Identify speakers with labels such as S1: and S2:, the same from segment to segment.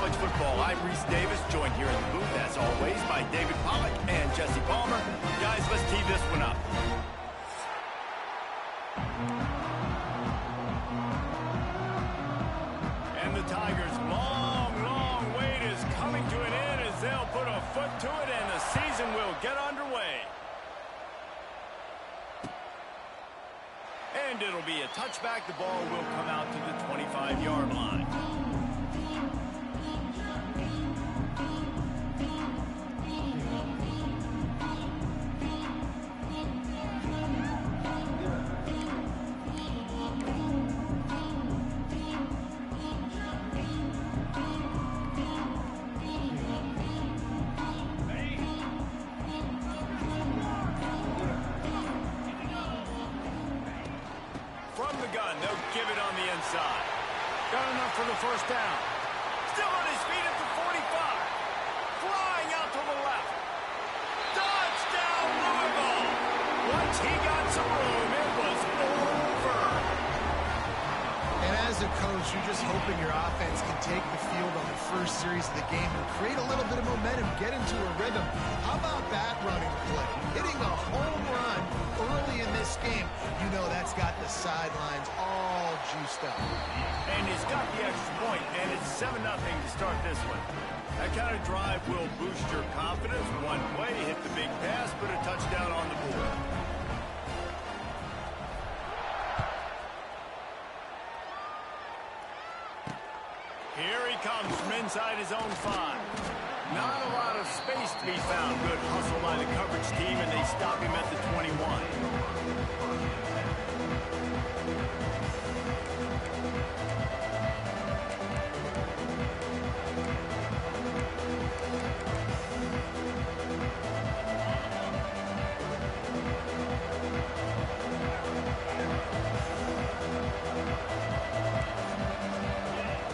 S1: college football. I'm Reese Davis, joined here in the booth, as always, by David Pollack and Jesse Palmer. Guys, let's tee this one up. And the Tigers' long wait is coming to an end as they'll put a foot to it, and the season will get underway. And it'll be a touchback. The ball will come out to the 25-yard line. From the gun, they'll give it on the inside. Got enough for the first down. Still on his feet at the 45. Flying out to the left. Touchdown, Louisville. Once he got some room, it was over.
S2: And as a coach, you're just hoping your offense can take the field on the first series of the game and create a little bit of momentum, get into a rhythm. How about that running play? Hitting a home run early in this game. You know that's got the sidelines all juiced up.
S1: And he's got the extra point, and it's 7-0 to start this one. That kind of drive will boost your confidence. One play, hit the big pass, put a touchdown on the board. Here he comes from inside his own 5. Not a lot of space to be found. Good hustle by the coverage team, and they stop him at the 21.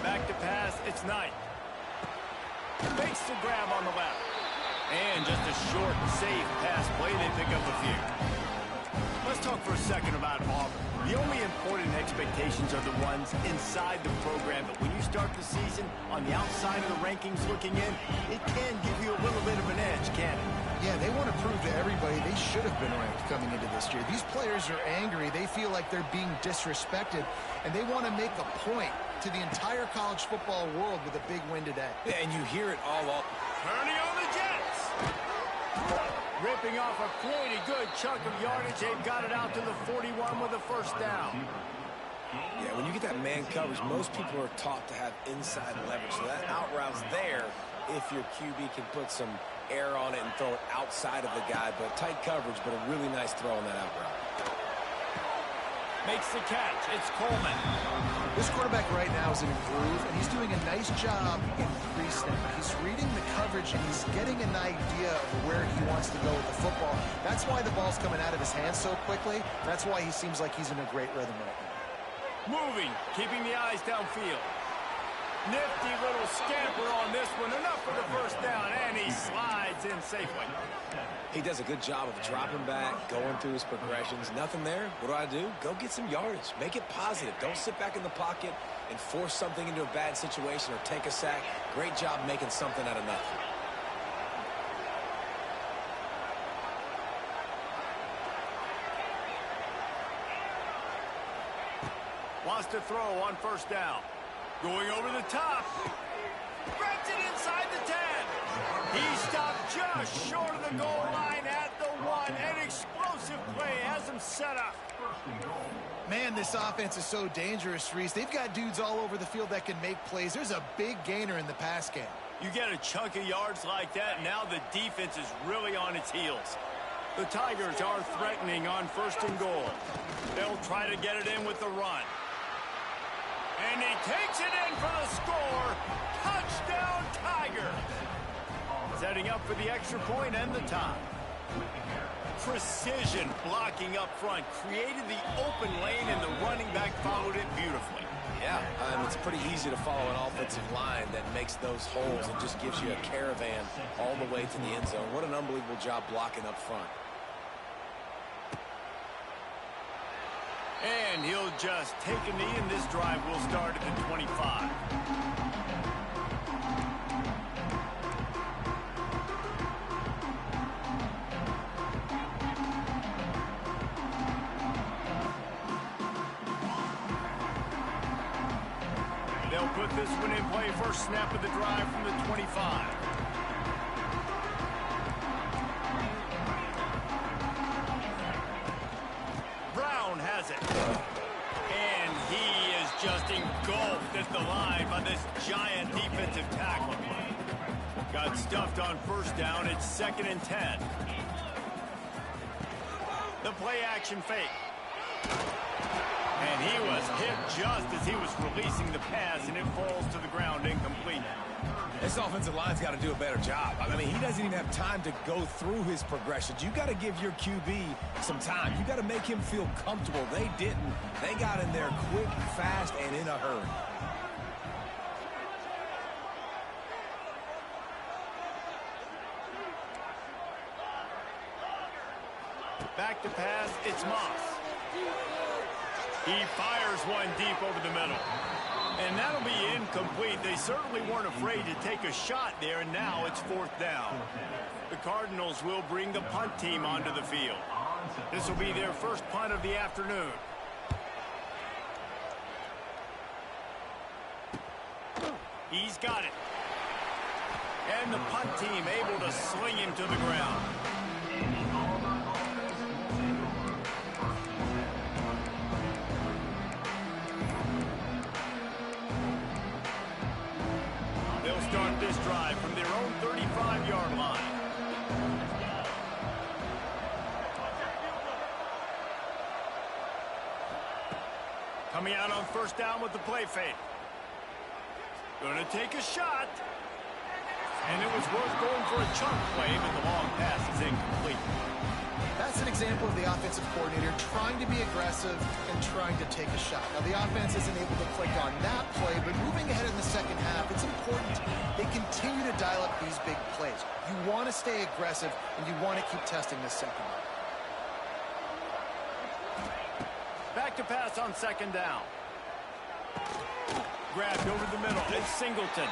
S1: Back to pass, it's Knight. Fakes the grab on the left. And just a short, safe pass play. They pick up a few. Let's talk for a second about Auburn. The only important expectations are the ones inside the program. But when you start the season on the outside of the rankings looking in, it can give you a little bit of an edge, can't it?
S2: Yeah, they want to prove to everybody they should have been ranked coming into this year. These players are angry. They feel like they're being disrespected, and they want to make a point to the entire college football world with a big win today.
S3: Yeah, and you hear it all off.
S1: Turning on the Jets. Ripping off a pretty good chunk of yardage. They've got it out to the 41 with a first down.
S3: Yeah, when you get that man coverage, most people are taught to have inside leverage. So that out route's there if your QB can put some air on it and throw it outside of the guy. But tight coverage, but a really nice throw on that out route.
S1: Makes the catch. It's Coleman.
S2: This quarterback right now is in a groove, and he's doing a nice job in pre-snap. He's reading the coverage, and he's getting an idea of where he wants to go with the football. That's why the ball's coming out of his hands so quickly. That's why he seems like he's in a great rhythm right now.
S1: Moving, keeping the eyes downfield. Nifty little scamper on this one. Enough for the first down, and he slides in safely.
S3: He does a good job of dropping back, going through his progressions. Nothing there. What do? Go get some yardage. Make it positive. Don't sit back in the pocket and force something into a bad situation or take a sack. Great job making something out of nothing.
S1: Wants to throw on first down. Going over the top. Grabs it inside the 10. He stopped just short of the goal line at the 1. An explosive play has him set up.
S2: Man, this offense is so dangerous, Reese. They've got dudes all over the field that can make plays. There's a big gainer in the pass game.
S1: You get a chunk of yards like that, now the defense is really on its heels. The Tigers are threatening on first and goal. They'll try to get it in with the run. And he takes it in for the score. Touchdown, Tiger. Setting up for the extra point and the tie. Precision blocking up front. Created the open lane, and the running back followed it beautifully.
S3: Yeah, it's pretty easy to follow an offensive line that makes those holes and just gives you a caravan all the way to the end zone. What an unbelievable job blocking up front.
S1: And he'll just take a knee, and this drive will start at the 25. They'll put this one in play. First snap of the drive from the 25. Brown has it. And he is just engulfed at the line by this giant defensive tackle. Got stuffed on first down. It's 2nd and 10. The play action fake. And he was hit just as he was releasing the pass, and it falls to the ground incomplete.
S3: This offensive line's got to do a better job. I mean, he doesn't even have time to go through his progressions. You got to give your QB some time. You got to make him feel comfortable. They didn't. They got in there quick, fast, and in a hurry.
S1: Back to pass, it's Moss. He fires one deep over the middle. And that'll be incomplete. They certainly weren't afraid to take a shot there, and now it's 4th down. The Cardinals will bring the punt team onto the field. This will be their first punt of the afternoon. He's got it. And the punt team able to sling him to the ground. They'll start this drive from their own 35-yard line. Coming out on first down with the play fake. Going to take a shot. And it was worth going for a chunk play, but the long pass is incomplete.
S2: That's an example of the offensive coordinator trying to be aggressive and trying to take a shot. Now, the offense isn't able to click on that play, but moving ahead in the second half, it's important they continue to dial up these big plays. You want to stay aggressive, and you want to keep testing this second half.
S1: Back to pass on 2nd down. Grabbed over the middle. It's Singleton.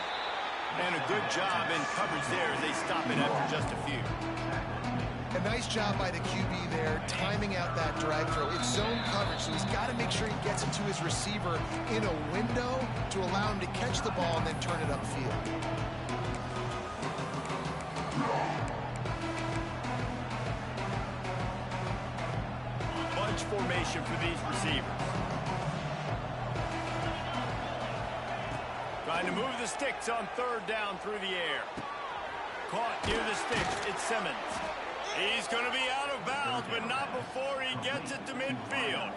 S1: And a good job in coverage there as they stop it after just a few.
S2: A nice job by the QB there, timing out that drag throw. It's zone coverage, so he's got to make sure he gets it to his receiver in a window to allow him to catch the ball and then turn it upfield.
S1: Bunch formation for these receivers. Trying to move the sticks on 3rd down through the air. Caught near the sticks. It's Simmons. He's going to be out of bounds, but not before he gets it to midfield.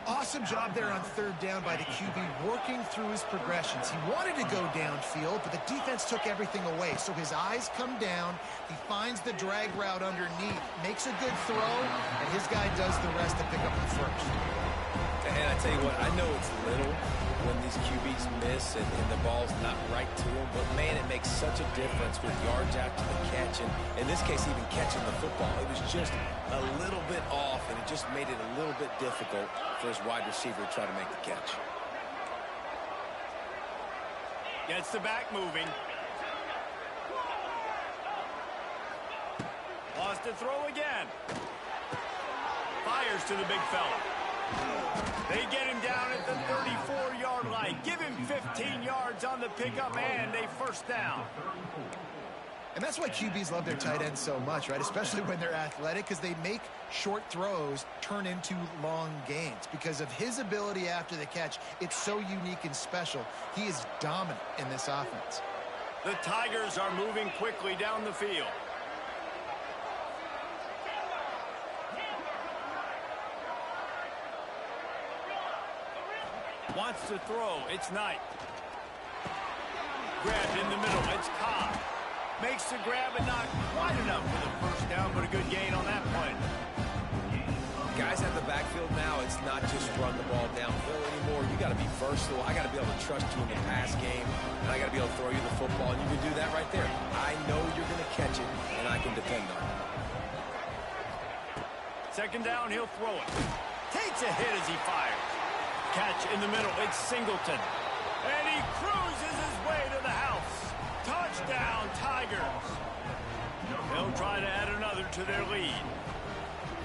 S2: Awesome job there on 3rd down by the QB, working through his progressions. He wanted to go downfield, but the defense took everything away. So his eyes come down. He finds the drag route underneath, makes a good throw, and his guy does the rest to pick up the first.
S3: And I tell you what, I know it's little when these QBs miss and the ball's not right to them, but man, it makes such a difference with yards after the catch, and in this case, even catching the football. It was just a little bit off, and it just made it a little bit difficult for his wide receiver to try to make the catch.
S1: Gets the back moving. Lost to throw again. Fires to the big fella. They get him down at the 34-yard line. Give him 15 yards on the pickup and a first down.
S2: And that's why QBs love their tight ends so much, right? Especially when they're athletic, because they make short throws turn into long gains. Because of his ability after the catch, it's so unique and special. He is dominant in this offense.
S1: The Tigers are moving quickly down the field. Wants to throw. It's Knight. Grabbed in the middle. It's Cobb. Makes the grab and not quite enough for the first down, but a good gain on that play.
S3: Guys at the backfield now, it's not just run the ball downfield anymore. You got to be versatile. I got to be able to trust you in the pass game, and I got to be able to throw you the football, and you can do that right there. I know you're going to catch it, and I can depend on it.
S1: 2nd down, he'll throw it. Takes a hit as he fires. Catch in the middle. It's Singleton. And he cruises his way to the house. Touchdown, Tigers. They'll try to add another to their lead.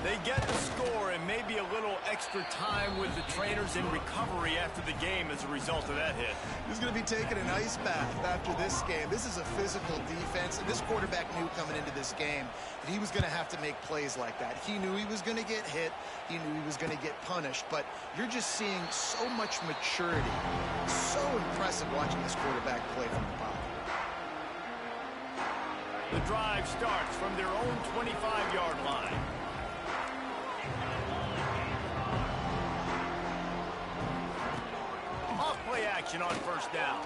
S1: They get the score and maybe a little extra time with the trainers in recovery after the game as a result of that hit.
S2: He's going to be taking an ice bath after this game. This is a physical defense, and this quarterback knew coming into this game that he was going to have to make plays like that. He knew he was going to get hit. He knew he was going to get punished, but you're just seeing so much maturity. So impressive watching this quarterback play from the pocket.
S1: The drive starts from their own 25-yard line. Off-play action on first down.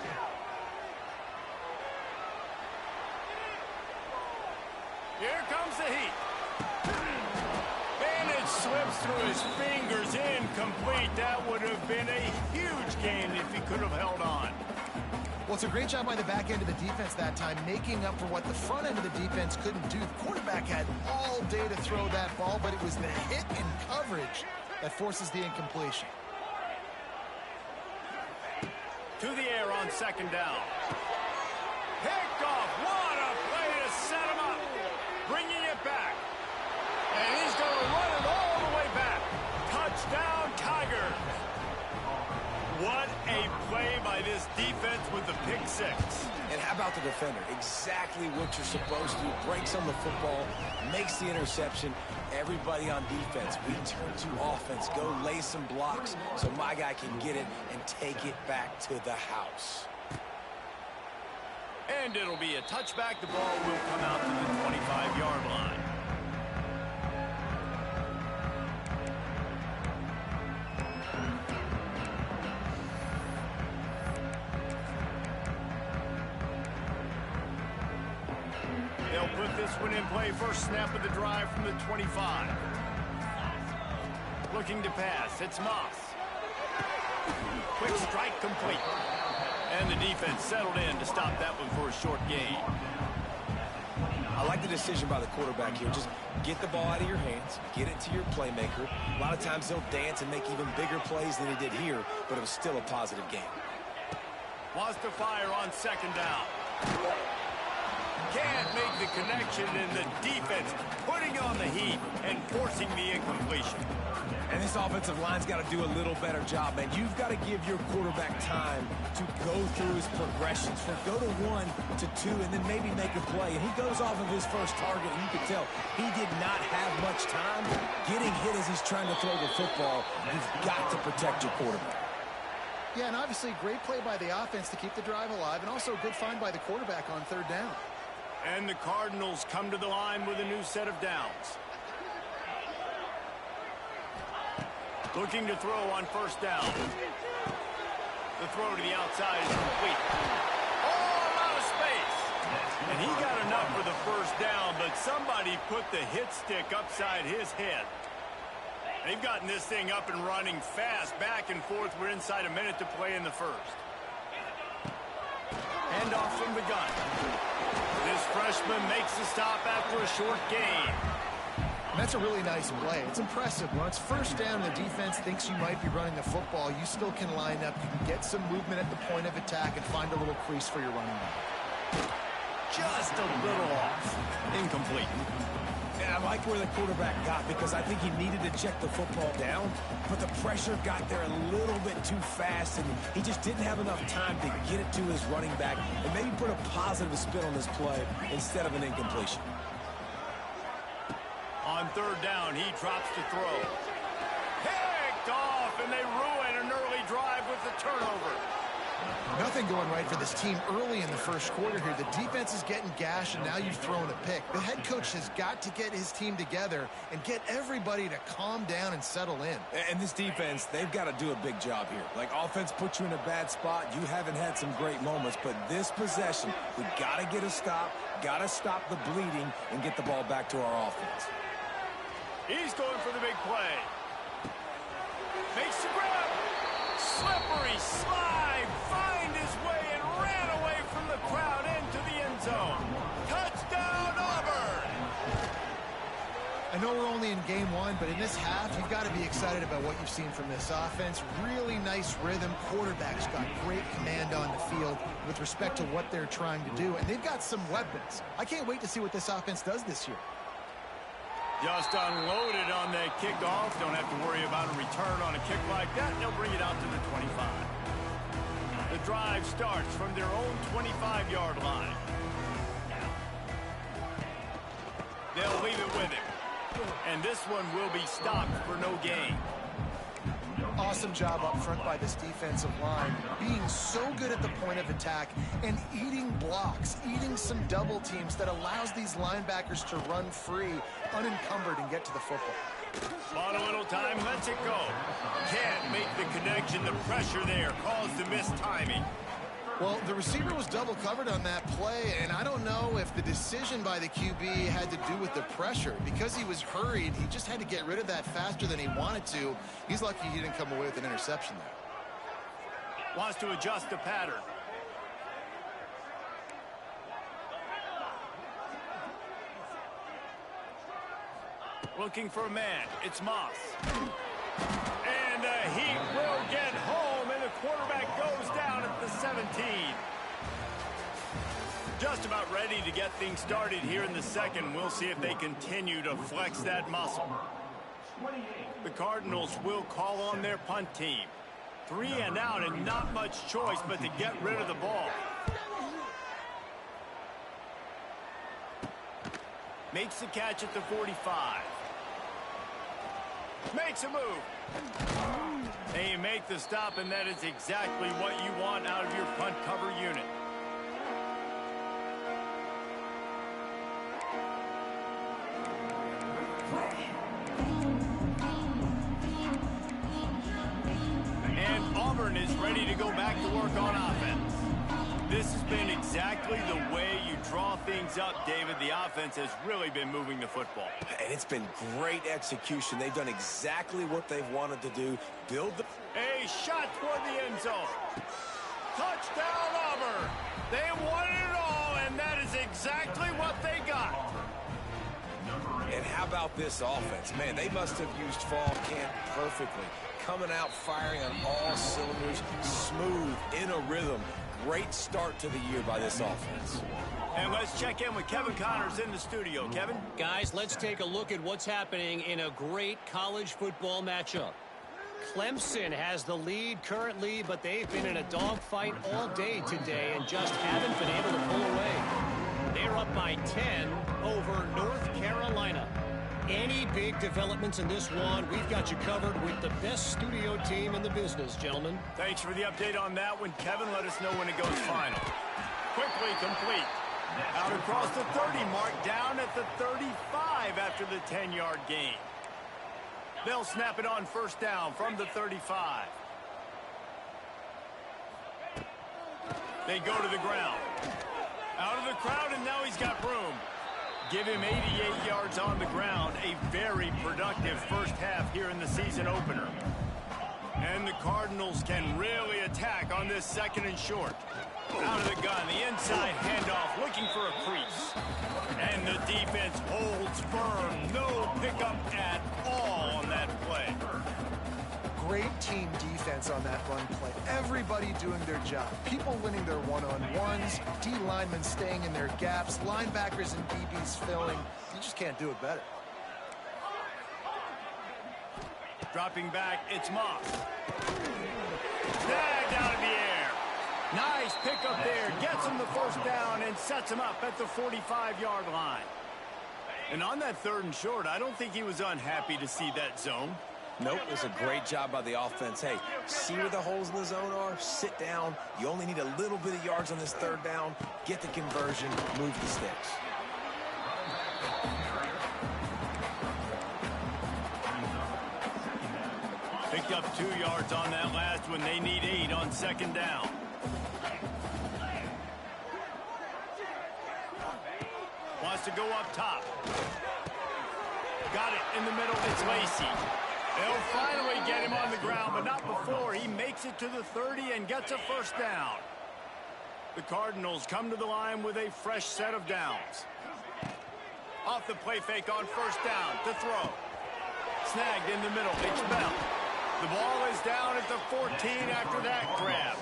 S1: Here comes the heat. And it slips through his fingers, incomplete. That would have been a huge gain if he could have held on.
S2: Well, it's a great job by the back end of the defense that time, making up for what the front end of the defense couldn't do. The quarterback had all day to throw that ball, but it was the hit and coverage that forces the incompletion.
S1: To the air on second down. Picked off. What a play to set him up. Bringing it back. And he's going to run it all the way back. Touchdown, Tigers. What a play by this defense with the pick six.
S3: And how about the defender? Exactly what you're supposed to do. Breaks on the football, makes the interception. Everybody on defense, we turn to offense. Go lay some blocks so my guy can get it and take it back to the house.
S1: And it'll be a touchback. The ball will come out to the 25-yard line. They'll put this one in play. First snap of the drive from the 25. Looking to pass. It's Moss. Quick strike complete. And the defense settled in to stop that one for a short gain.
S3: I like the decision by the quarterback here. Just get the ball out of your hands, get it to your playmaker. A lot of times they'll dance and make even bigger plays than he did here, but it was still a positive game.
S1: Wants to fire on second down. Can't make the connection, and the defense putting on the heat and forcing the incompletion.
S3: And this offensive line's got to do a little better job, man. You've got to give your quarterback time to go through his progressions. From go to 1 to 2 and then maybe make a play. And he goes off of his first target, and you can tell he did not have much time getting hit as he's trying to throw the football. You've got to protect your quarterback.
S2: Yeah, and obviously great play by the offense to keep the drive alive, and also a good find by the quarterback on third down.
S1: And the Cardinals come to the line with a new set of downs. Looking to throw on first down. The throw to the outside is complete. All out of space. And he got enough for the first down, but somebody put the hit stick upside his head. They've gotten this thing up and running fast, back and forth. We're inside a minute to play in the first. Hand off from the gun. This freshman makes the stop after a short gain.
S2: And that's a really nice play. It's impressive. When it's first down and the defense thinks you might be running the football, you still can line up. You can get some movement at the point of attack and find a little crease for your running back.
S1: Just a little off. Incomplete.
S3: And I like where the quarterback got, because I think he needed to check the football down, but the pressure got there a little bit too fast, and he just didn't have enough time to get it to his running back and maybe put a positive spin on this play instead of an incompletion.
S1: On third down, he drops to throw. Picked off, and they ruin an early drive with the turnover.
S2: Nothing going right for this team early in the first quarter here. The defense is getting gashed, and now you've thrown a pick. The head coach has got to get his team together and get everybody to calm down and settle in.
S3: And this defense, they've got to do a big job here. Like, offense puts you in a bad spot. You haven't had some great moments, but this possession, we got to get a stop, got to stop the bleeding, and get the ball back to our offense.
S1: He's going for the big play. Makes the grab. Slippery slide. Find his way and ran away from the crowd into the end zone. Touchdown, Auburn.
S2: I know we're only in game one, but in this half, you've got to be excited about what you've seen from this offense. Really nice rhythm. Quarterback's got great command on the field with respect to what they're trying to do, and they've got some weapons. I can't wait to see what this offense does this year.
S1: Just unloaded on that kickoff. Don't have to worry about a return on a kick like that. They'll bring it out to the 25. The drive starts from their own 25-yard line. They'll leave it with him. And this one will be stopped for no gain.
S2: Awesome job up front by this defensive line, being so good at the point of attack and eating blocks, eating some double teams that allows these linebackers to run free, unencumbered, and get to the football.
S1: On a little time, lets it go. Can't make the connection. The pressure there caused the missed timing.
S2: Well, the receiver was double covered on that play, and I don't know if the decision by the QB had to do with the pressure. Because he was hurried, he just had to get rid of that faster than he wanted to. He's lucky he didn't come away with an interception there.
S1: Wants to adjust the pattern. Looking for a man. It's Moss. And he will get home, and the quarterback goes down at the 17. Just about ready to get things started here in the second. We'll see if they continue to flex that muscle. The Cardinals will call on their punt team. 3 and out, and not much choice but to get rid of the ball. Makes the catch at the 45. Makes a move. And you make the stop, and that is exactly what you want out of your punt cover unit. And Auburn is ready to go back to work on offense. This has been exactly the way you draw things up, David. The offense has really been moving the football.
S3: And it's been great execution. They've done exactly what they've wanted to do. Build the...
S1: A shot toward the end zone. Touchdown, Auburn. They wanted it all, and that is exactly what they got.
S3: And how about this offense? Man, they must have used fall camp perfectly. Coming out, firing on all cylinders, smooth, in a rhythm. Great start to the year by this offense.
S1: And let's check in with Kevin Connors in the studio. Kevin?
S4: Guys, let's take a look at what's happening in a great college football matchup. Clemson has the lead currently, but they've been in a dogfight all day today and just haven't been able to pull away. They're up by 10 over North Carolina. Any big developments in this one, we've got you covered with the best studio team in the business, gentlemen.
S1: Thanks for the update on that one, Kevin. Let us know when it goes final. Quickly complete. Out across the 30 mark, down at the 35 after the 10-yard gain. They'll snap it on first down from the 35. They go to the ground. Out of the crowd, and now he's got room. Give him 88 yards on the ground. A very productive first half here in the season opener. And the Cardinals can really attack on this second and short. Out of the gun, the inside handoff, looking for a crease. And the defense holds firm. No pickup at all on that play.
S2: Great team defense on that run play. Everybody doing their job. People winning their one-on-ones, D linemen staying in their gaps, linebackers and DBs filling. You just can't do it better.
S1: Dropping back, it's Moss. Snagged out of the air. Nice pickup there. Gets him the first down and sets him up at the 45-yard line. And on that third and short, I don't think he was unhappy to see that zone.
S3: Nope, it was a great job by the offense. Hey, see where the holes in the zone are? Sit down. You only need a little bit of yards on this third down. Get the conversion. Move the sticks.
S1: Picked up 2 yards on that last one. They need 8 on second down. Wants to go up top. Got it in the middle. It's Lacey. They'll finally get him on the ground, but not before. He makes it to the 30 and gets a first down. The Cardinals come to the line with a fresh set of downs. Off the play fake on first down to throw. Snagged in the middle. It's Bell. The ball is down at the 14 after that grab.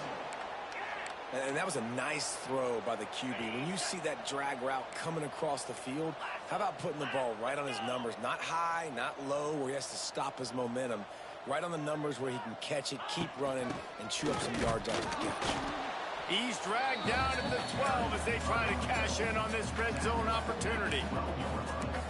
S3: And that was a nice throw by the QB. When you see that drag route coming across the field, how about putting the ball right on his numbers? Not high, not low, where he has to stop his momentum. Right on the numbers where he can catch it, keep running, and chew up some yards after the catch.
S1: He's dragged down at the 12 as they try to cash in on this red zone opportunity.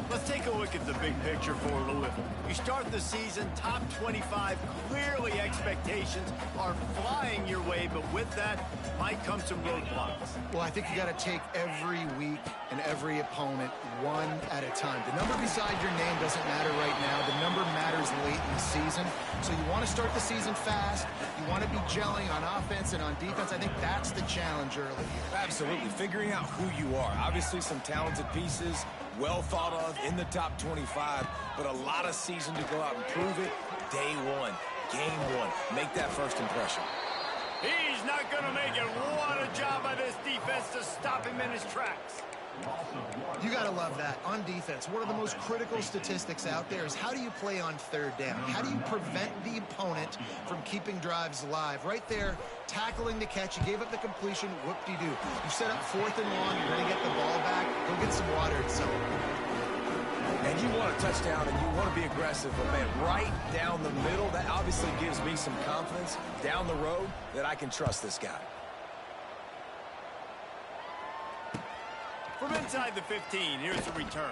S1: Let's take a look at the big picture for Louisville. You start the season top 25. Clearly expectations are flying your way, but with that might come some roadblocks.
S2: Well, I think you got to take every week and every opponent one at a time. The number beside your name doesn't matter right now. The number matters late in the season. So you want to start the season fast. You want to be gelling on offense and on defense. I think that's the challenge early here.
S3: Absolutely. Figuring out who you are. Obviously some talented pieces, well thought of in the top 25, but a lot of season to go out and prove it. Day one, game one. Make that first impression.
S1: He's not going to make it. What a job by this defense to stop him in his tracks.
S2: You got to love that. On defense, one of the most critical statistics out there is how do you play on third down? How do you prevent the opponent from keeping drives alive? Right there, tackling the catch. You gave up the completion. Whoop-de-doo. You set up 4th and long. You're going to get the ball back. Go get some water and so.
S3: And you want a touchdown and you want to be aggressive, but man, right down the middle, that obviously gives me some confidence down the road that I can trust this guy.
S1: From inside the 15, here's the return.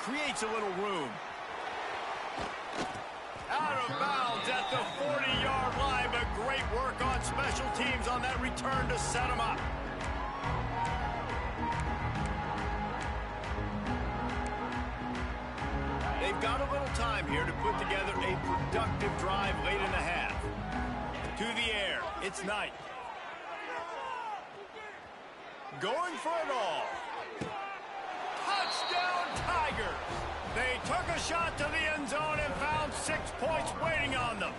S1: Creates a little room. Out of bounds at the 40-yard line, but great work on special teams on that return to set him up. They've got a little time here to put together a productive drive late in the half. To the air, it's Knight. Going for it all. Touchdown, Tigers! They took a shot to the end zone and found 6 points waiting on them.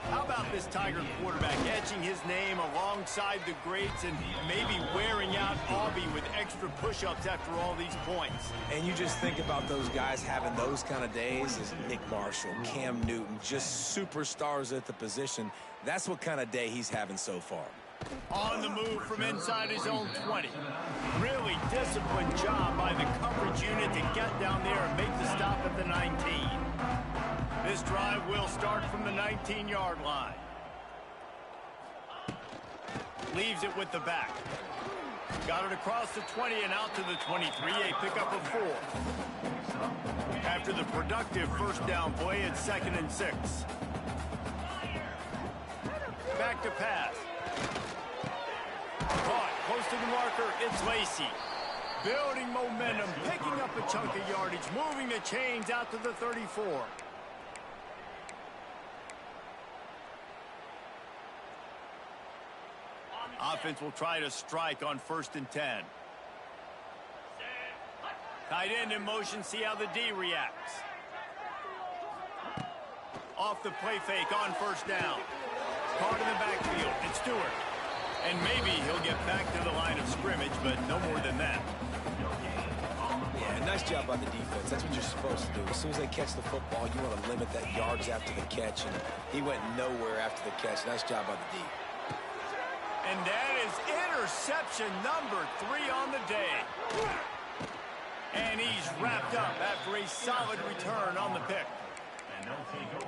S1: How about this Tiger quarterback etching his name alongside the greats and maybe wearing out Aubie with extra push-ups after all these points?
S3: And you just think about those guys having those kind of days as Nick Marshall, Cam Newton, just superstars at the position. That's what kind of day he's having so far.
S1: On the move from inside his own 20. Really disciplined job by the coverage unit to get down there and make the stop at the 19. This drive will start from the 19-yard line. Leaves it with the back. Got it across the 20 and out to the 23. A pickup of 4. After the productive first down play, it's 2nd and 6. Back to pass. Caught close to the marker, it's Lacey. Building momentum, picking up a chunk of yardage, moving the chains out to the 34. Offense will try to strike on 1st and 10. Tight end in motion, see how the D reacts. Off the play fake on 1st down. Caught in the backfield, it's Stewart. And maybe he'll get back to the line of scrimmage, but no more than that.
S3: Yeah, nice job by the defense. That's what you're supposed to do. As soon as they catch the football, you want to limit that yards after the catch, and he went nowhere after the catch. Nice job by the D.
S1: And that is interception number 3 on the day. And he's wrapped up after a solid return on the pick.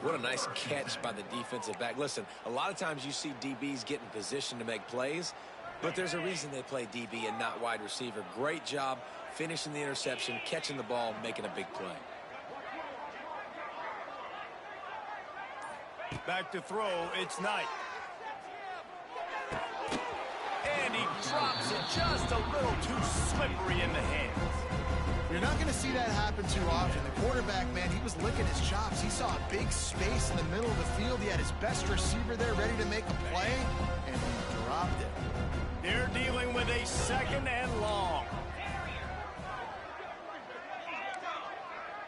S3: What a nice catch by the defensive back. Listen, a lot of times you see DBs get in position to make plays, but there's a reason they play DB and not wide receiver. Great job finishing the interception, catching the ball, making a big play.
S1: Back to throw, it's Knight. And he drops it just a little too slippery in the hands.
S2: You're not going to see that happen too often. The quarterback, man, he was licking his chops. He saw a big space in the middle of the field. He had his best receiver there ready to make a play, and he dropped it.
S1: They're dealing with a 2nd and long.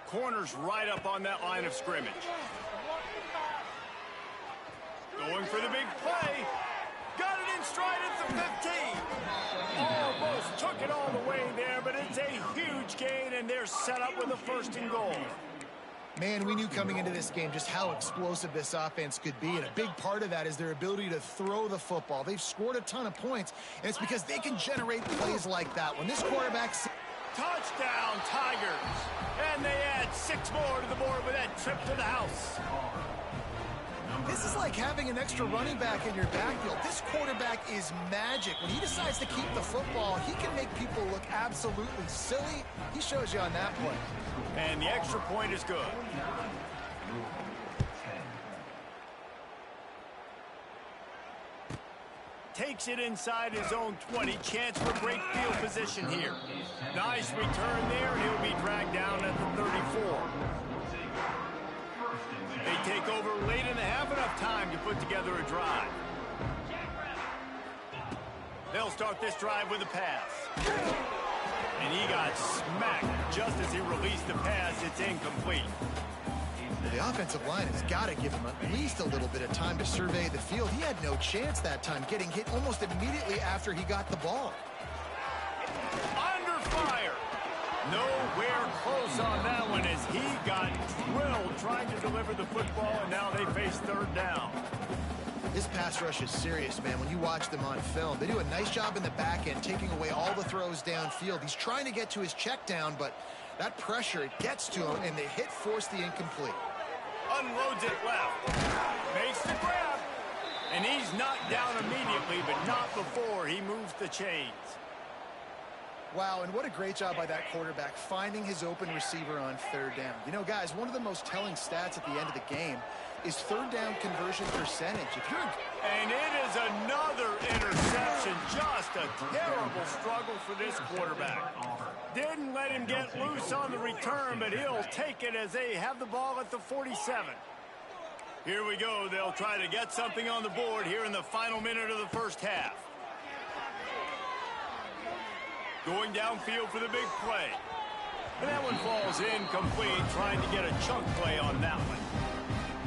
S1: Corners right up on that line of scrimmage. Going for the big play. Got it in stride at the 15. Almost took it all the way there, but it's a huge gain, and they're set up with a 1st and goal.
S2: Man, we knew coming into this game just how explosive this offense could be, and a big part of that is their ability to throw the football. They've scored a ton of points, and it's because they can generate plays like that. When this quarterback...
S1: Touchdown, Tigers! And they add 6 more to the board with that trip to the house.
S2: This is like having an extra running back in your backfield. This quarterback is magic. When he decides to keep the football, he can make people look absolutely silly. He shows you on that play.
S1: And the extra point is good. Takes it inside his own 20. Chance for great field position here. Nice return there. He'll be dragged down at the 34. They take over late in the half, enough time to put together a drive. They'll start this drive with a pass. And he got smacked just as he released the pass. It's incomplete.
S2: The offensive line has got to give him at least a little bit of time to survey the field. He had no chance that time, getting hit almost immediately after he got the ball.
S1: Under fire. Nowhere close on that one as he got drilled trying to deliver the football, and now they face third down.
S2: This pass rush is serious, man. When you watch them on film, they do a nice job in the back end, taking away all the throws downfield. He's trying to get to his check down, but that pressure, it gets to him, and the hit forced the incomplete.
S1: Unloads it left. Makes the grab. And he's knocked down immediately, but not before he moves the chains.
S2: Wow, and what a great job by that quarterback, finding his open receiver on third down. You know, guys, one of the most telling stats at the end of the game is third down conversion percentage.
S1: And it is another interception. Just a terrible struggle for this quarterback. Didn't let him get loose on the return, but he'll take it as they have the ball at the 47. Here we go. They'll try to get something on the board here in the final minute of the first half. Going downfield for the big play. And that one falls incomplete, trying to get a chunk play on that one.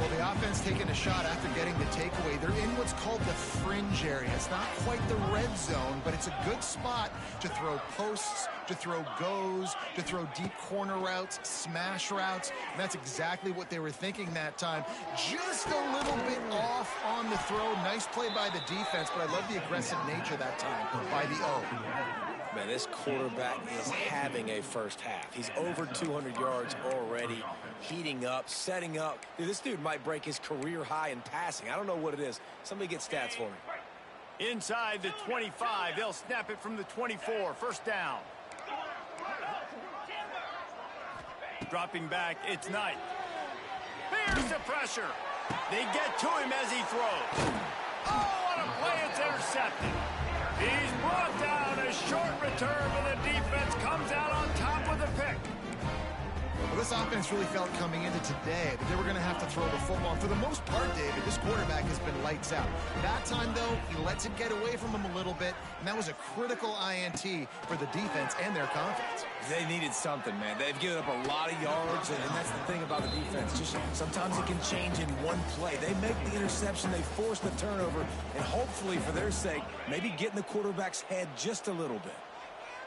S2: Well, the offense taking a shot after getting the takeaway. They're in what's called the fringe area. It's not quite the red zone, but it's a good spot to throw posts, to throw goes, to throw deep corner routes, smash routes. And that's exactly what they were thinking that time. Just a little bit off on the throw. Nice play by the defense, but I love the aggressive nature that time by the O.
S3: Man, this quarterback is having a first half. He's over 200 yards already, heating up, setting up. Dude, this dude might break his career high in passing. I don't know what it is. Somebody get stats for me.
S1: Inside the 25, they'll snap it from the 24. First down. Dropping back, it's Knight. Here's the pressure. They get to him as he throws. Oh, what a play, it's intercepted. He's brought down, a short return, but the defense comes out on top with a pick.
S2: Well, this offense really felt coming into today that they were going to have to throw the football. And for the most part, David, this quarterback has been lights out. That time, though, he lets it get away from him a little bit, and that was a critical INT for the defense and their confidence.
S3: They needed something, man. They've given up a lot of yards, and that's the thing about the defense. Just sometimes it can change in one play. They make the interception, they force the turnover, and hopefully, for their sake, maybe get in the quarterback's head just a little bit.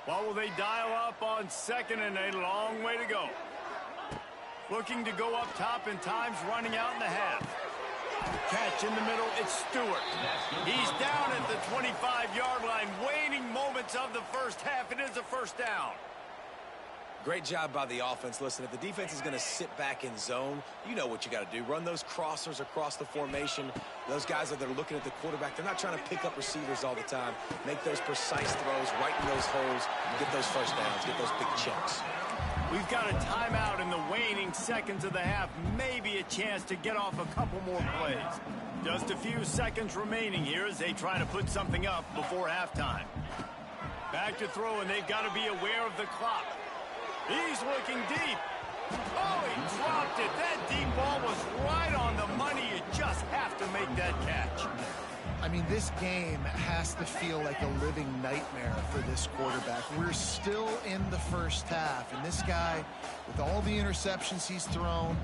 S1: What will they dial up on second, and a long way to go? Looking to go up top, and time's running out in the half. Catch in the middle, it's Stewart. He's down at the 25-yard line, waning moments of the first half. It is a first down.
S3: Great job by the offense. Listen, if the defense is going to sit back in zone, you know what you got to do. Run those crossers across the formation. Those guys that are looking at the quarterback, they're not trying to pick up receivers all the time. Make those precise throws, right in those holes, get those first downs, get those big chunks.
S1: We've got a timeout in the waning seconds of the half. Maybe a chance to get off a couple more plays. Just a few seconds remaining here as they try to put something up before halftime. Back to throw, and they've got to be aware of the clock. He's looking deep. Oh, he dropped it. That deep ball was right on the money. You just have to make that catch.
S2: I mean, this game has to feel like a living nightmare for this quarterback. We're still in the first half, and this guy, with all the interceptions he's thrown,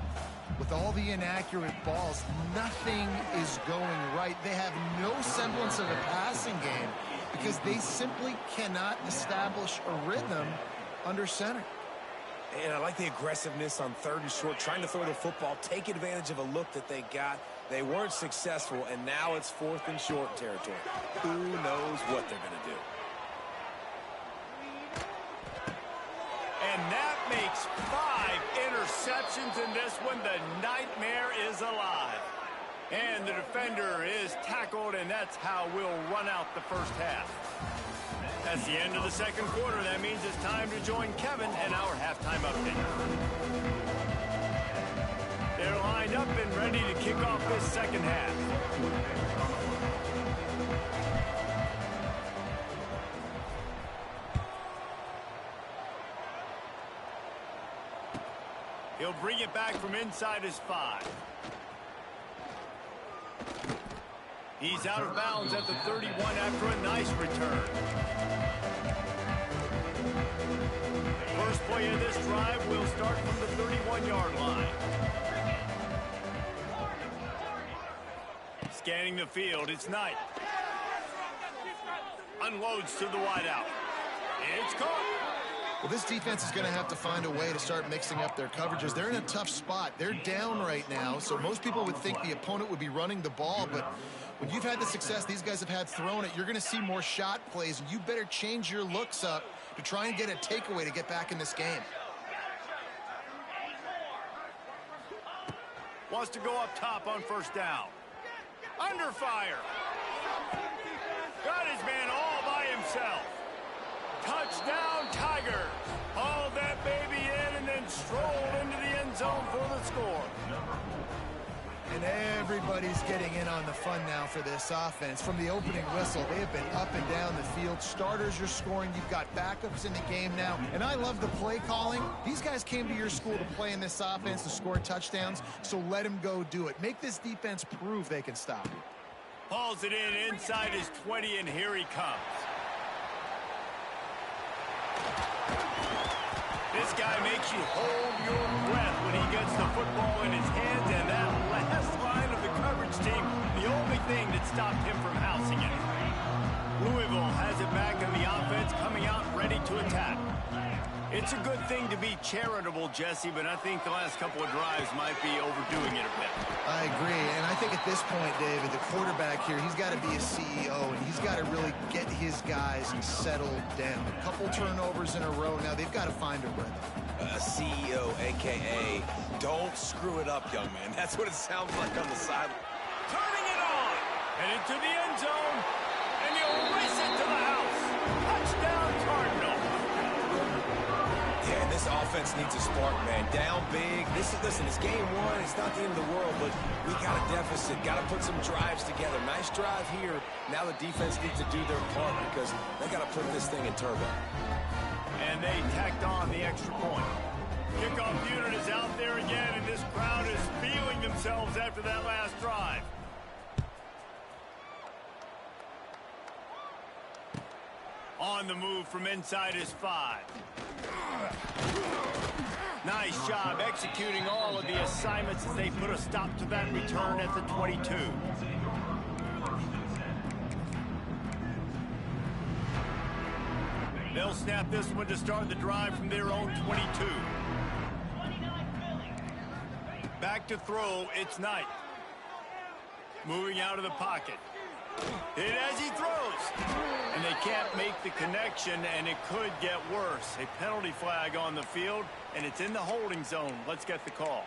S2: with all the inaccurate balls, nothing is going right. They have no semblance of a passing game because they simply cannot establish a rhythm under center.
S3: And I like the aggressiveness on 3rd and short, trying to throw the football, take advantage of a look that they got. They weren't successful, and now it's 4th and short territory. Who knows what they're going to do?
S1: And that makes 5 interceptions in this one. The nightmare is alive. And the defender is tackled, and that's how we'll run out the first half. That's the end of the second quarter. That means it's time to join Kevin and our halftime update. They're lined up and ready to kick off this second half. He'll bring it back from inside his 5. He's out of bounds at the 31 after a nice return. First play of this drive will start from the 31-yard line. Scanning the field, it's Knight. Unloads to the wideout. It's caught.
S2: Well, this defense is going to have to find a way to start mixing up their coverages. They're in a tough spot. They're down right now, so most people would think the opponent would be running the ball, but when you've had the success these guys have had throwing it, you're going to see more shot plays, and you better change your looks up to try and get a takeaway to get back in this game.
S1: Wants to go up top on first down. Under fire. Got his man all by himself. Touchdown, Tigers. Hauled that baby in and then strolled into the end zone for the score.
S2: And everybody's getting in on the fun now for this offense. From the opening whistle, they have been up and down the field. Starters are scoring. You've got backups in the game now. And I love the play calling. These guys came to your school to play in this offense to score touchdowns, so let them go do it. Make this defense prove they can stop you.
S1: Hauls it in inside his 20, and here he comes. This guy makes you hold your breath when he gets the football in his hands, and that last line of the coverage team, the only thing that stopped him from housing it. Louisville has it back in the offense, coming out ready to attack. It's a good thing to be charitable, Jesse, but I think the last couple of drives might be overdoing it a bit.
S2: I agree, and I think at this point, David, the quarterback here, he's got to be a CEO, and he's got to really get his guys settled down. A couple turnovers in a row now. They've got to find a rhythm.
S3: A CEO, a.k.a. don't screw it up, young man. That's what it sounds like on the side.
S1: Turning it on, and into the end zone, and he'll race it to the house. Touchdown, Cardinal.
S3: Yeah, and this offense needs a spark, man. Down big. Listen, it's game one. It's not the end of the world, but we got a deficit. Got to put some drives together. Nice drive here. Now the defense needs to do their part because they got to put this thing in turbo.
S1: And they tacked on the extra point. Kickoff unit is out there again, and this crowd is feeling themselves after that last drive. On the move from inside his 5. Nice job executing all of the assignments as they put a stop to that return at the 22. They'll snap this one to start the drive from their own 22. Back to throw, it's Knight. Moving out of the pocket. Hit as he throws. And they can't make the connection, and it could get worse. A penalty flag on the field, and it's in the holding zone. Let's get the call.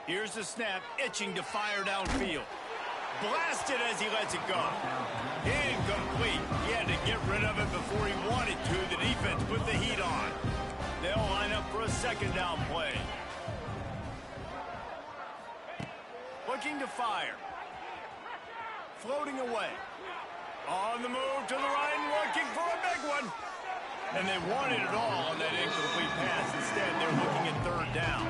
S1: Here's the snap, itching to fire downfield. Blasted as he lets it go. Incomplete. He had to get rid of it before he wanted to. The defense put the heat on. They'll line up for a second down play. Looking to fire. Floating away. On the move to the right and looking for a big one. And they wanted it all on that incomplete pass. Instead, they're looking at third down.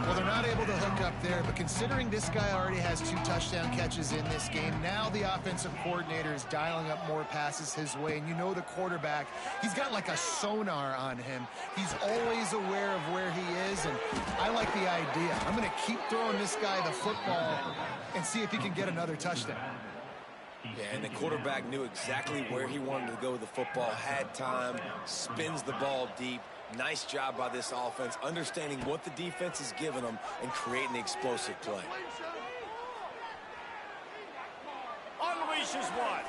S2: Well, they're not able to hook up there, but considering this guy already has 2 touchdown catches in this game, now the offensive coordinator is dialing up more passes his way. And you know the quarterback, he's got like a sonar on him. He's always aware of where he is, and I like the idea. I'm going to keep throwing this guy the football and see if he can get another touchdown.
S3: Yeah, and the quarterback knew exactly where he wanted to go with the football, had time, spins the ball deep. Nice job by this offense, understanding what the defense is giving them and creating the explosive play.
S1: Unleashes one.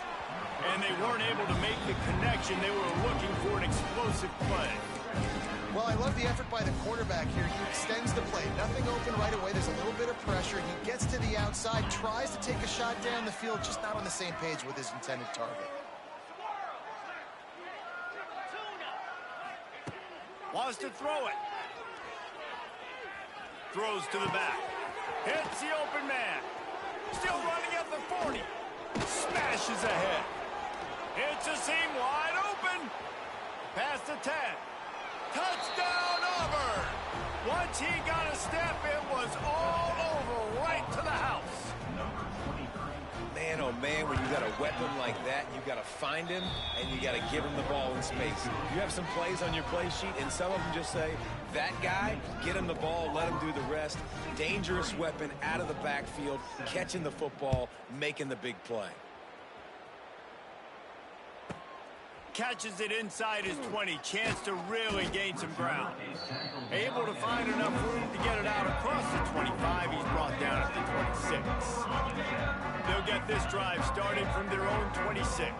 S1: And they weren't able to make the connection. They were looking for an explosive play.
S2: Well, I love the effort by the quarterback here. He extends the play. Nothing open right away. There's a little bit of pressure. He gets to the outside, tries to take a shot down the field, just not on the same page with his intended target.
S1: Wants to throw it. Throws to the back. Hits the open man. Still running at the 40. Smashes ahead. Hits a seam wide open. Past the 10. Touchdown, Auburn! Once he got a step, it was all over, right to the house.
S3: Man, oh man, when you got a weapon like that, you got to find him and you got to give him the ball in space. You have some plays on your play sheet, and some of them just say, that guy, get him the ball, let him do the rest. Dangerous weapon out of the backfield, catching the football, making the big play.
S1: Catches it inside his 20. Chance to really gain some ground. Able to find enough room to get it out across the 25. He's brought down at the 26. They'll get this drive started from their own 26.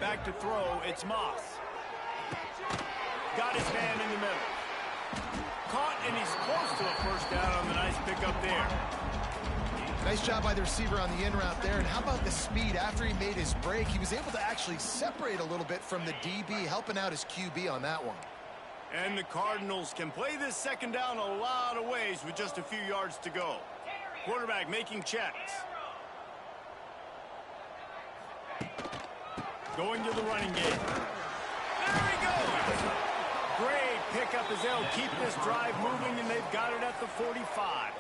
S1: Back to throw, it's Moss. Got his man in the middle. Caught, and he's close to a first down on the nice pickup there.
S2: Nice job by the receiver on the in route there. And how about the speed? After he made his break, he was able to actually separate a little bit from the DB, helping out his QB on that one.
S1: And the Cardinals can play this second down a lot of ways with just a few yards to go. Quarterback making checks. Going to the running game. There he goes! Great pickup as they'll keep this drive moving, and they've got it at the 45.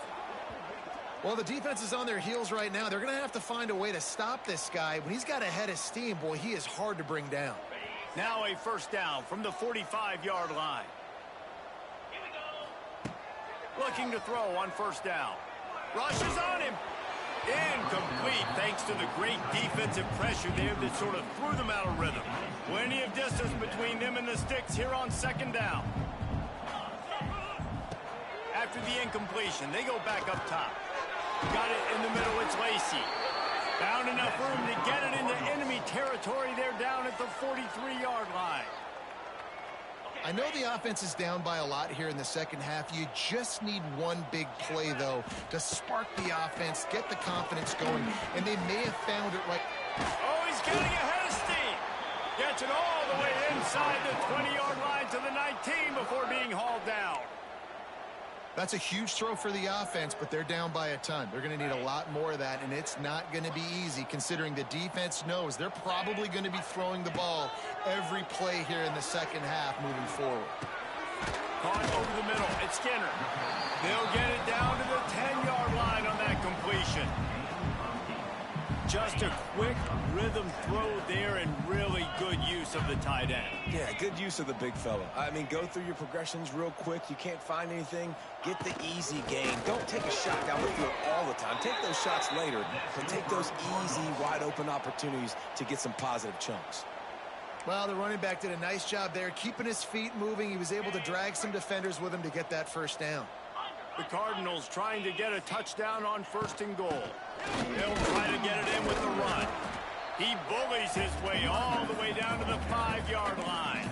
S2: Well, the defense is on their heels right now. They're going to have to find a way to stop this guy. When he's got a head of steam, boy, he is hard to bring down.
S1: Now a first down from the 45-yard line. Looking to throw on first down. Rushes on him. Incomplete thanks to the great defensive pressure there that sort of threw them out of rhythm. Plenty of distance between them and the sticks here on second down. After the incompletion, they go back up top. Got it in the middle, it's Lacey. Found enough room to get it into enemy territory. They're down at the 43-yard line.
S2: I know the offense is down by a lot here in the second half. You just need one big play, though, to spark the offense, get the confidence going, and they may have found it right.
S1: Oh, he's getting ahead of steam. Gets it all the way inside the 20-yard line to the 19 before being hauled down.
S2: That's a huge throw for the offense, but they're down by a ton. They're going to need a lot more of that, and it's not going to be easy considering the defense knows they're probably going to be throwing the ball every play here in the second half moving forward.
S1: Caught over the middle. It's Skinner. They'll get it down to the 10-yard line on that completion. Just a quick rhythm throw there and really good use of the tight end.
S3: Yeah, good use of the big fella. I mean, go through your progressions real quick. You can't find anything. Get the easy gain. Don't take a shot down the field all the time. Take those shots later, but take those easy, wide-open opportunities to get some positive chunks.
S2: Well, the running back did a nice job there, keeping his feet moving. He was able to drag some defenders with him to get that first down.
S1: The Cardinals trying to get a touchdown on first and goal. They'll try to get it in with the run. He bullies his way all the way down to the 5-yard line.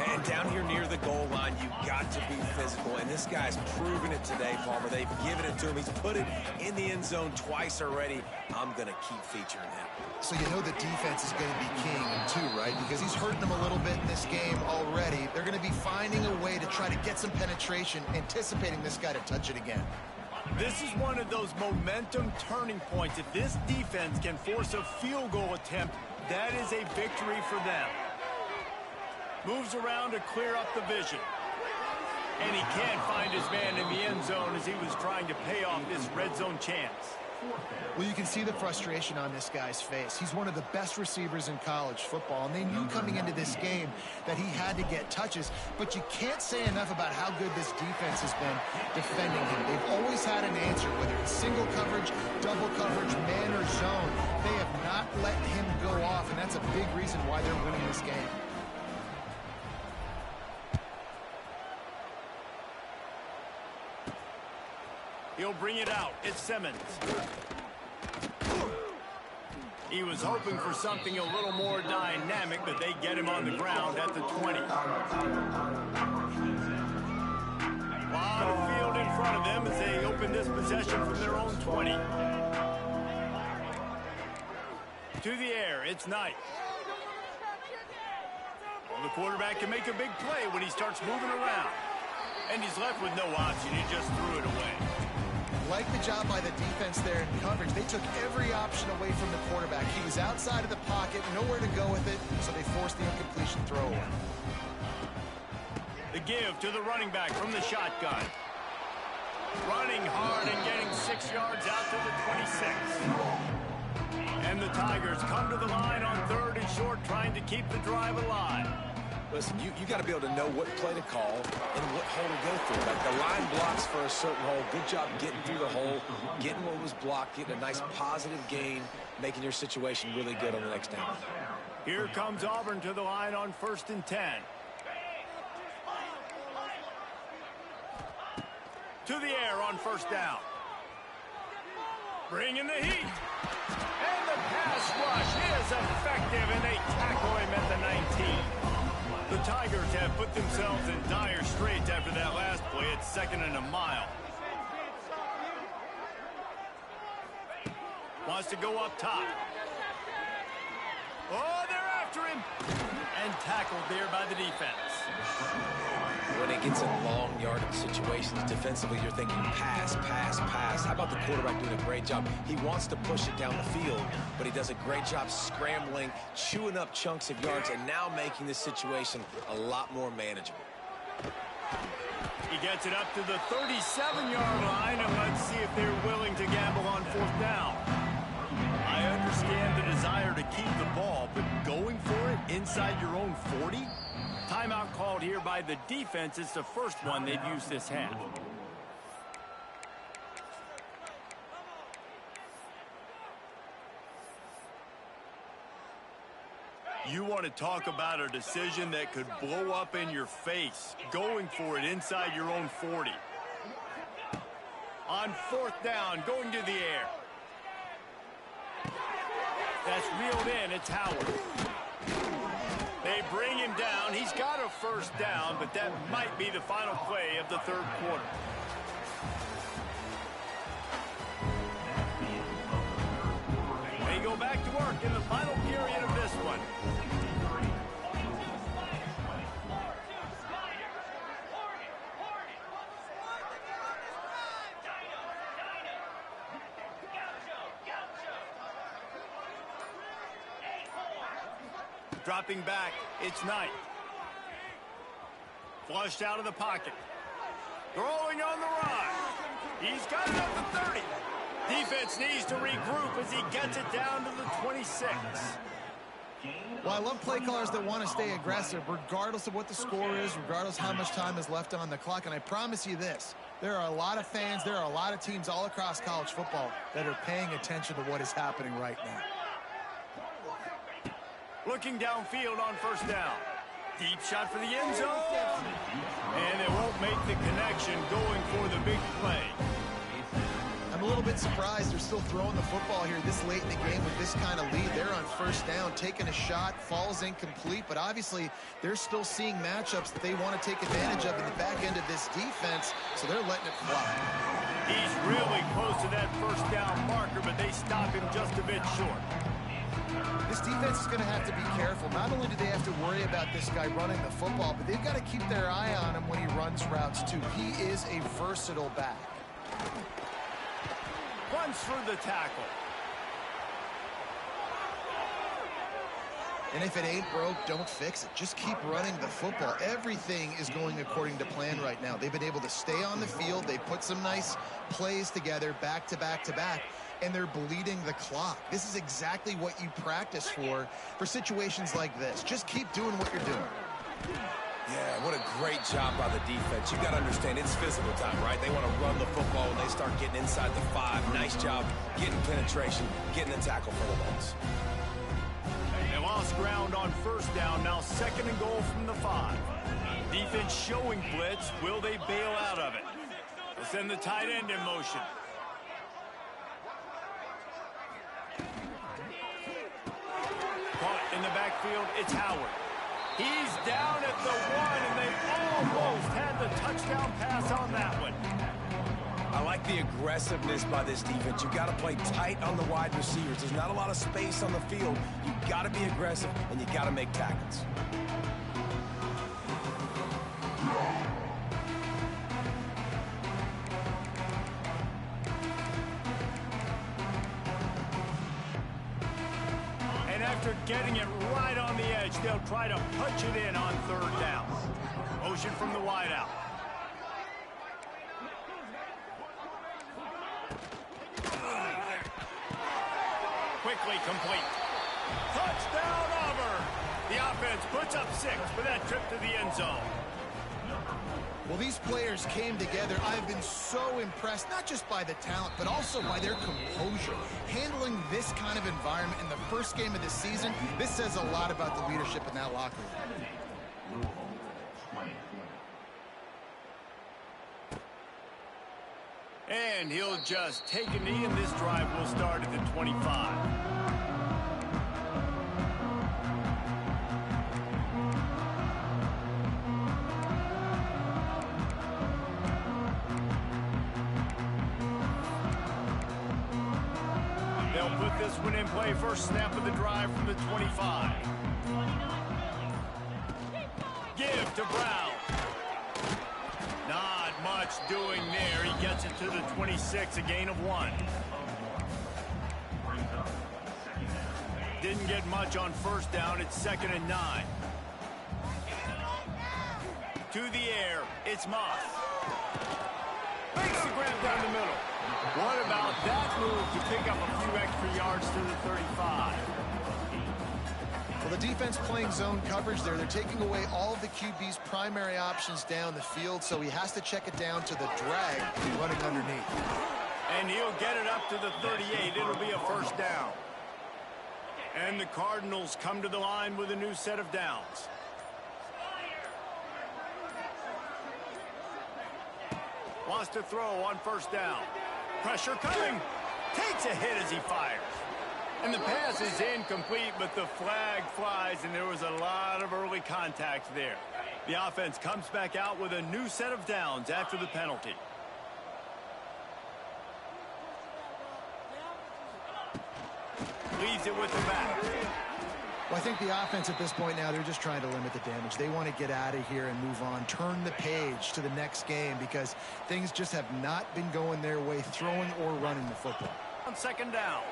S3: And down here near the goal line, you got to be physical. And this guy's proven it today, Palmer. They've given it to him. He's put it in the end zone twice already. I'm going to keep featuring him.
S2: So you know the defense is going to be king too, right? Because he's hurting them a little bit in this game already. They're going to be finding a way to try to get some penetration, anticipating this guy to touch it again.
S1: This is one of those momentum turning points. If this defense can force a field goal attempt, that is a victory for them. Moves around to clear up the vision. And he can't find his man in the end zone as he was trying to pay off this red zone chance.
S2: Well, you can see the frustration on this guy's face. He's one of the best receivers in college football, and they knew coming into this game that he had to get touches, but you can't say enough about how good this defense has been defending him. They've always had an answer, whether it's single coverage, double coverage, man or zone. They have not let him go off, and that's a big reason why they're winning this game.
S1: He'll bring it out. It's Simmons. He was hoping for something a little more dynamic, but they get him on the ground at the 20. Lot of field in front of them as they open this possession from their own 20. To the air, it's Knight. Well, the quarterback can make a big play when he starts moving around. And he's left with no option. He just threw it away.
S2: Like the job by the defense there in coverage. They took every option away from the quarterback. He was outside of the pocket, nowhere to go with it, so they forced the incompletion throw.
S1: The give to the running back from the shotgun. Running hard and getting 6 yards out to the 26. And the Tigers come to the line on 3rd and short, trying to keep the drive alive.
S3: Listen, you got to be able to know what play to call and what hole to go through. Like the line blocks for a certain hole. Good job getting through the hole, getting what was blocked, getting a nice positive gain, making your situation really good on the next down.
S1: Here comes Auburn to the line on 1st and 10. To the air on 1st down. Bringing the heat. And the pass rush is effective, and they tackle him at the 19. The Tigers have put themselves in dire straits after that last play. It's 2nd and a mile. Wants to go up top. Oh, they're after him. And tackled there by the defense.
S3: When it gets in long yardage situations defensively, you're thinking pass, pass, pass. How about the quarterback doing a great job? He wants to push it down the field, but he does a great job scrambling, chewing up chunks of yards, and now making this situation a lot more manageable.
S1: He gets it up to the 37-yard line, and let's see if they're willing to gamble on 4th down. I understand the desire to keep the ball, but going for it inside your own 40? Timeout called here by the defense. It's the first one they've used this half. You want to talk about a decision that could blow up in your face. Going for it inside your own 40. On 4th down, going to the air. That's reeled in. It's Howard. They bring him down. He's got a 1st down, but that might be the final play of the 3rd quarter. They go back to work in the final period of this one. Dropping back, it's Knight. Flushed out of the pocket. Throwing on the run. He's got it at the 30. Defense needs to regroup as he gets it down to the 26.
S2: Well, I love play callers that want to stay aggressive, regardless of what the score is, regardless how much time is left on the clock. And I promise you this, there are a lot of fans, there are a lot of teams all across college football that are paying attention to what is happening right now.
S1: Looking downfield on 1st down. Deep shot for the end zone. And it won't make the connection going for the big play.
S2: I'm a little bit surprised they're still throwing the football here this late in the game with this kind of lead. They're on 1st down, taking a shot, falls incomplete, but obviously they're still seeing matchups that they want to take advantage of in the back end of this defense, so they're letting it fly.
S1: He's really close to that 1st down marker, but they stop him just a bit short.
S2: This defense is going to have to be careful. Not only do they have to worry about this guy running the football, but they've got to keep their eye on him when he runs routes too. He is a versatile back.
S1: Runs through the tackle.
S2: And if it ain't broke, don't fix it. Just keep running the football. Everything is going according to plan right now. They've been able to stay on the field. They put some nice plays together back to back to back, and they're bleeding the clock. This is exactly what you practice for situations like this. Just keep doing what you're doing.
S3: Yeah, what a great job by the defense. You got to understand, it's physical time, right? They want to run the football when they start getting inside the 5. Nice job getting penetration, getting the tackle for the loss.
S1: They lost ground on first down. Now 2nd and goal from the 5. Defense showing blitz. Will they bail out of it? They'll send the tight end in motion. Caught in the backfield. It's Howard. He's down at the 1, and they almost had the touchdown pass on that one.
S3: I like the aggressiveness by this defense. You got to play tight on the wide receivers. There's not a lot of space on the field. You got to be aggressive, and you got to make tackles.
S1: And after getting it right on the edge, they'll try to punch it in on 3rd down. Motion from the wideout. Quickly complete. Touchdown, Auburn! The offense puts up 6 for that trip to the end zone.
S2: Well, these players came together. I've been so impressed, not just by the talent, but also by their composure. Handling this kind of environment in the first game of the season, this says a lot about the leadership in that locker room.
S1: And he'll just take a knee, and this drive will start at the 25. They'll put this one in play. First snap of the drive from the 25. Give to Brown. Not much doing there. He gets it to the 26, a gain of 1. Didn't get much on first down. It's 2nd and 9. To the air, it's Moss. Makes the grab down the middle. What about that move to pick up a few extra yards to the 35?
S2: Well, the defense playing zone coverage there. They're taking away all of the QB's primary options down the field, so he has to check it down to the drag running underneath.
S1: And he'll get it up to the 38. It'll be a first down. And the Cardinals come to the line with a new set of downs. Wants to throw on first down. Pressure coming. Takes a hit as he fires. And the pass is incomplete, but the flag flies, and there was a lot of early contact there. The offense comes back out with a new set of downs after the penalty. Leaves it with the back.
S2: Well, I think the offense at this point now, they're just trying to limit the damage. They want to get out of here and move on, turn the page to the next game, because things just have not been going their way, throwing or running the football.
S1: On 2nd down.